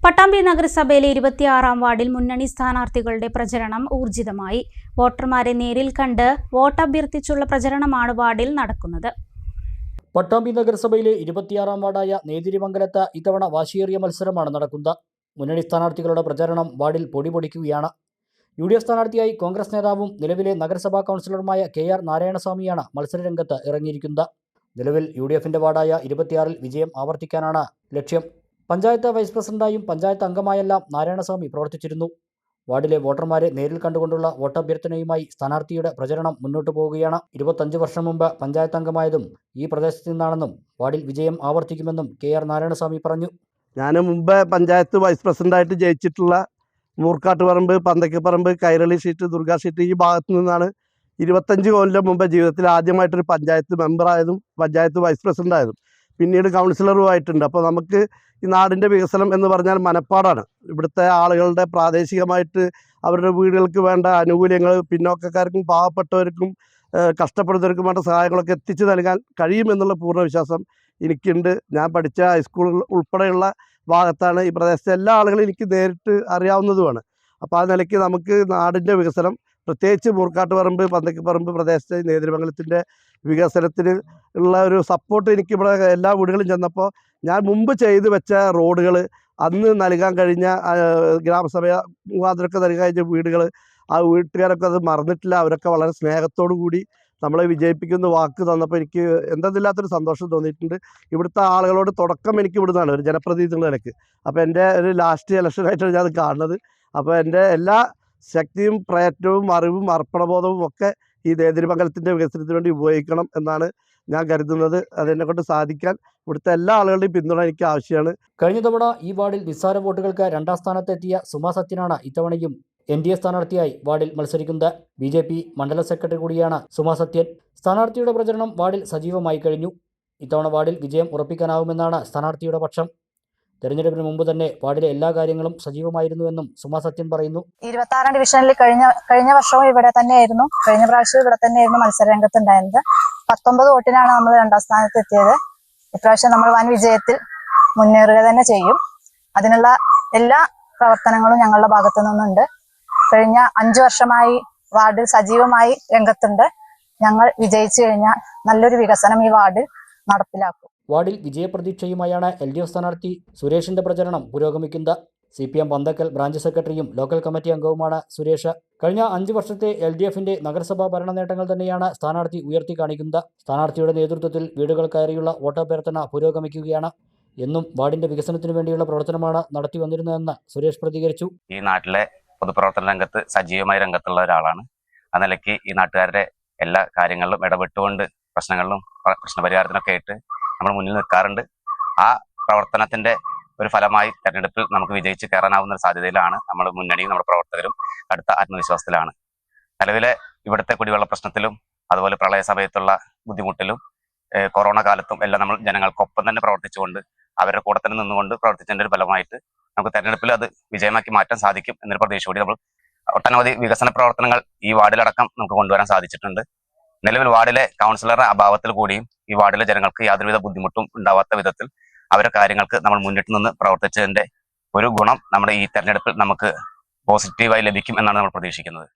പട്ടാമ്പി നഗരസഭയിലെ 26-ാം വാർഡിൽ മുന്നണി സ്ഥാനാർത്ഥികളുടെ പ്രചരണം ഊർജിതമായി. വോട്ടർമാരെ നേരിൽ കണ്ട് വോട്ടഭ്യർത്ഥിച്ചുള്ള പ്രചരണമാണ് വാർഡിൽ നടക്കുന്നത്. പട്ടാമ്പി നഗരസഭയിലെ 26-ാം വാർഡായ നേതിരിമംഗലത്ത് ഇത്തവണ വാശിയേറിയ മത്സരമാണ് നടക്കുന്നത്. മുന്നണി സ്ഥാനാർത്ഥികളുടെ പ്രചരണം വാർഡിൽ പൊടിപൊടിക്കുകയാണ്. UDF സ്ഥാനാർത്ഥിയായി കോൺഗ്രസ് നേതാവും നിലവിലെ നഗരസഭാ കൗൺസിലറുമായ KR നാരായണസ്വാമിയാണ് മത്സരരംഗത്ത് ഇറങ്ങിയിരിക്കുന്നത്. നിലവിൽ UDFന്റെ വാർഡായ 26-ൽ വിജയം ആവർത്തിക്കാനാണ് ലക്ഷ്യം. പഞ്ചായത്ത് വൈസ് പ്രസിഡന്റായും പഞ്ചായത്ത് അംഗമായെല്ലാം നാരായണസ്വാമി പ്രവർത്തിച്ചിരുന്നു. വാർഡിലെ വോട്ടർമാരെ നേരിൽ കണ്ടുകൊണ്ടുള്ള വോട്ടഭ്യർത്ഥനയുമായി സ്ഥാനാർത്ഥിയുടെ പ്രചരണം മുന്നോട്ടു പോവുകയാണ്. 25 വർഷം മുമ്പ് പഞ്ചായത്ത് അംഗമായതും ഈ പ്രദേശത്ത് നിന്നാണെന്നും വാർഡിൽ വിജയം ആവർത്തിക്കുമെന്നും KR നാരായണസ്വാമി പറഞ്ഞു. ഞാൻ മുമ്പ് പഞ്ചായത്ത് വൈസ് പ്രസിഡന്റായിട്ട് ജയിച്ചിട്ടുള്ള മൂർക്കാട്ടുപറമ്പ്, പന്തക്കപ്പറമ്പ്, കൈരളി ഷീറ്റ്, ദുർഗാ ഷീറ്റ് ഈ ഭാഗത്തു നിന്നാണ് 25 കൊല്ലം മുമ്പ് ജീവിതത്തിൽ ആദ്യമായിട്ടൊരു പഞ്ചായത്ത് മെമ്പറായതും പഞ്ചായത്ത് വൈസ് പ്രസിഡന്റായതും പിന്നീട് കൗൺസിലറുമായിട്ടുണ്ട്. അപ്പോൾ നമുക്ക് ഈ നാടിൻ്റെ വികസനം എന്ന് പറഞ്ഞാൽ മനപ്പാടാണ്. ഇവിടുത്തെ ആളുകളുടെ പ്രാദേശികമായിട്ട് അവരുടെ വീടുകൾക്ക് വേണ്ട ആനുകൂല്യങ്ങൾ പിന്നോക്കക്കാർക്കും പാവപ്പെട്ടവർക്കും കഷ്ടപ്പെടുന്നവർക്കും വേണ്ട സഹായങ്ങളൊക്കെ എത്തിച്ചു നൽകാൻ കഴിയുമെന്നുള്ള പൂർണ്ണ വിശ്വാസം എനിക്കുണ്ട്. ഞാൻ പഠിച്ച ഹൈസ്കൂൾ ഉൾപ്പെടെയുള്ള ഭാഗത്താണ് ഈ പ്രദേശത്തെ എല്ലാ ആളുകളും എനിക്ക് നേരിട്ട് അറിയാവുന്നതുമാണ്. അപ്പോൾ ആ നിലയ്ക്ക് നമുക്ക് നാടിൻ്റെ വികസനം, പ്രത്യേകിച്ച് മൂർക്കാട്ടുപറമ്പ്, പന്തക്കപ്പറമ്പ് പ്രദേശത്തെ നേതൃമംഗലത്തിൻ്റെ വികസനത്തിന് ഉള്ള ഒരു സപ്പോർട്ട് എനിക്കിവിടെ എല്ലാ വീടുകളും ചെന്നപ്പോൾ ഞാൻ മുമ്പ് ചെയ്തു വെച്ച റോഡുകൾ, അന്ന് നൽകാൻ കഴിഞ്ഞ ഗ്രാമസഭ മുഖാന്തരമൊക്കെ നൽകാൻ കഴിഞ്ഞ വീടുകൾ, ആ വീട്ടുകാരൊക്കെ അത് മറന്നിട്ടില്ല. അവരൊക്കെ വളരെ സ്നേഹത്തോടു കൂടി നമ്മളെ വിജയിപ്പിക്കുന്ന വാക്ക് തന്നപ്പോൾ എനിക്ക് എന്തെന്നില്ലാത്തൊരു സന്തോഷം തോന്നിയിട്ടുണ്ട്. ഇവിടുത്തെ ആളുകളോട് തുടക്കം എനിക്ക് ഇവിടുന്നാണ് ഒരു ജനപ്രതിനിധി എന്നുള്ള നിലയ്ക്ക്. അപ്പോൾ എൻ്റെ ഒരു ലാസ്റ്റ് ഇലക്ഷനായിട്ടാണ് ഞാൻ അത് കാണുന്നത്. അപ്പോൾ എൻ്റെ എല്ലാ ശക്തിയും പ്രയത്നവും അറിവും അർപ്പണബോധവും ഒക്കെ ഈ നേതിരിമംഗലത്തിൻ്റെ വികസനത്തിന് വേണ്ടി ഉപയോഗിക്കണം എന്നാണ് ഞാൻ കരുതുന്നത്. അതെന്നെ കൊണ്ട് സാധിക്കാൻ ഇവിടുത്തെ എല്ലാ ആളുകളുടെയും പിന്തുണ എനിക്ക് ആവശ്യമാണ്. കഴിഞ്ഞ തവണ ഈ വാർഡിൽ നിസ്സാര വോട്ടുകൾക്ക് 2ാം സ്ഥാനത്തെത്തിയ സുമാ സത്യനാണ് ഇത്തവണയും NDA സ്ഥാനാർത്ഥിയായി വാർഡിൽ മത്സരിക്കുന്നത്. BJP മണ്ഡലം സെക്രട്ടറി കൂടിയാണ് സുമാ സത്യൻ. സ്ഥാനാർത്ഥിയുടെ പ്രചരണം വാർഡിൽ സജീവമായി കഴിഞ്ഞു. ഇത്തവണ വാർഡിൽ വിജയം ഉറപ്പിക്കാനാവുമെന്നാണ് സ്ഥാനാർത്ഥിയുടെ പക്ഷം. തെരഞ്ഞെടുപ്പിന് മുമ്പ് തന്നെ വാർഡിലെ എല്ലാ കാര്യങ്ങളും സജീവമായിരുന്നുവെന്നും സുമാ സത്യൻ പറയുന്നു. 26-ാം ഡിവിഷനിൽ കഴിഞ്ഞ വർഷവും ഇവിടെ തന്നെയായിരുന്നു, കഴിഞ്ഞ പ്രാവശ്യവും ഇവിടെ തന്നെയായിരുന്നു മത്സരരംഗത്തുണ്ടായിരുന്നത്. 19 വോട്ടിനാണ് നമ്മൾ 2ാം സ്ഥാനത്ത് എത്തിയത്. ഇപ്രാവശ്യം നമ്മൾ വൻ വിജയത്തിൽ മുന്നേറുക തന്നെ ചെയ്യും. അതിനുള്ള എല്ലാ പ്രവർത്തനങ്ങളും ഞങ്ങളുടെ ഭാഗത്തു നിന്നുണ്ട്. കഴിഞ്ഞ 5 വർഷമായി വാർഡിൽ സജീവമായി രംഗത്തുണ്ട്. ഞങ്ങൾ വിജയിച്ചു കഴിഞ്ഞാൽ നല്ലൊരു വികസനം ഈ വാർഡിൽ നടപ്പിലാക്കും. വാർഡിൽ വിജയപ്രതീക്ഷയുമായാണ് LDF സ്ഥാനാർത്ഥി സുരേഷിന്റെ പ്രചരണം പുരോഗമിക്കുന്നത്. CPM പന്തക്കൽ ബ്രാഞ്ച് സെക്രട്ടറിയും ലോക്കൽ കമ്മിറ്റി അംഗവുമാണ് സുരേഷ്. കഴിഞ്ഞ 5 വർഷത്തെ LDFന്റെ നഗരസഭാ ഭരണ നേട്ടങ്ങൾ തന്നെയാണ് സ്ഥാനാർത്ഥി ഉയർത്തി കാണിക്കുന്നത്. സ്ഥാനാർത്ഥിയുടെ നേതൃത്വത്തിൽ വീടുകൾ കയറിയുള്ള വോട്ടഭ്യർത്ഥന പുരോഗമിക്കുകയാണ്. എന്നും വാർഡിന്റെ വികസനത്തിനു വേണ്ടിയുള്ള പ്രവർത്തനമാണ് നടത്തി വന്നിരുന്നതെന്ന് സുരേഷ് പ്രതികരിച്ചു. ഈ നാട്ടിലെ പൊതുപ്രവർത്തന രംഗത്ത് സജീവമായ രംഗത്തുള്ള ഒരാളാണ്. ആ നിലയ്ക്ക് ഈ നാട്ടുകാരുടെ എല്ലാ കാര്യങ്ങളിലും ഇടപെട്ടുകൊണ്ട് പ്രശ്നപരിഹാരത്തിനൊക്കെ ആയിട്ട് നമ്മൾ മുന്നിൽ നിൽക്കാറുണ്ട്. ആ പ്രവർത്തനത്തിന്റെ ഒരു ഫലമായി തെരഞ്ഞെടുപ്പിൽ നമുക്ക് വിജയിച്ച് കയറാനാവുന്ന ഒരു സാധ്യതയിലാണ് നമ്മൾ മുന്നണിയും നമ്മുടെ പ്രവർത്തകരും അടുത്ത ആത്മവിശ്വാസത്തിലാണ്. നിലവിലെ ഇവിടുത്തെ കുടിവെള്ള പ്രശ്നത്തിലും അതുപോലെ പ്രളയ സമയത്തുള്ള ബുദ്ധിമുട്ടിലും കൊറോണ കാലത്തും എല്ലാം നമ്മൾ ജനങ്ങൾക്കൊപ്പം തന്നെ പ്രവർത്തിച്ചുകൊണ്ട് അവരുടെ കൂടെ തന്നെ നിന്നുകൊണ്ട് പ്രവർത്തിച്ചതിന്റെ ഒരു ഫലമായിട്ട് നമുക്ക് തെരഞ്ഞെടുപ്പിൽ അത് വിജയമാക്കി മാറ്റാൻ സാധിക്കും എന്നൊരു പ്രതീക്ഷയോടെ നമ്മൾ ഒട്ടനവധി വികസന പ്രവർത്തനങ്ങൾ ഈ വാർഡിലടക്കം നമുക്ക് കൊണ്ടുവരാൻ സാധിച്ചിട്ടുണ്ട്. നിലവിൽ വാർഡിലെ കൗൺസിലറുടെ അഭാവത്തിൽ കൂടിയും ഈ വാർഡിലെ ജനങ്ങൾക്ക് യാതൊരുവിധ ബുദ്ധിമുട്ടും ഉണ്ടാവാത്ത വിധത്തിൽ അവരുടെ കാര്യങ്ങൾക്ക് നമ്മൾ മുന്നിട്ട് നിന്ന് പ്രവർത്തിച്ചതിന്റെ ഒരു ഗുണം നമ്മുടെ ഈ തെരഞ്ഞെടുപ്പിൽ നമുക്ക് പോസിറ്റീവായി ലഭിക്കും എന്നാണ് നമ്മൾ പ്രതീക്ഷിക്കുന്നത്.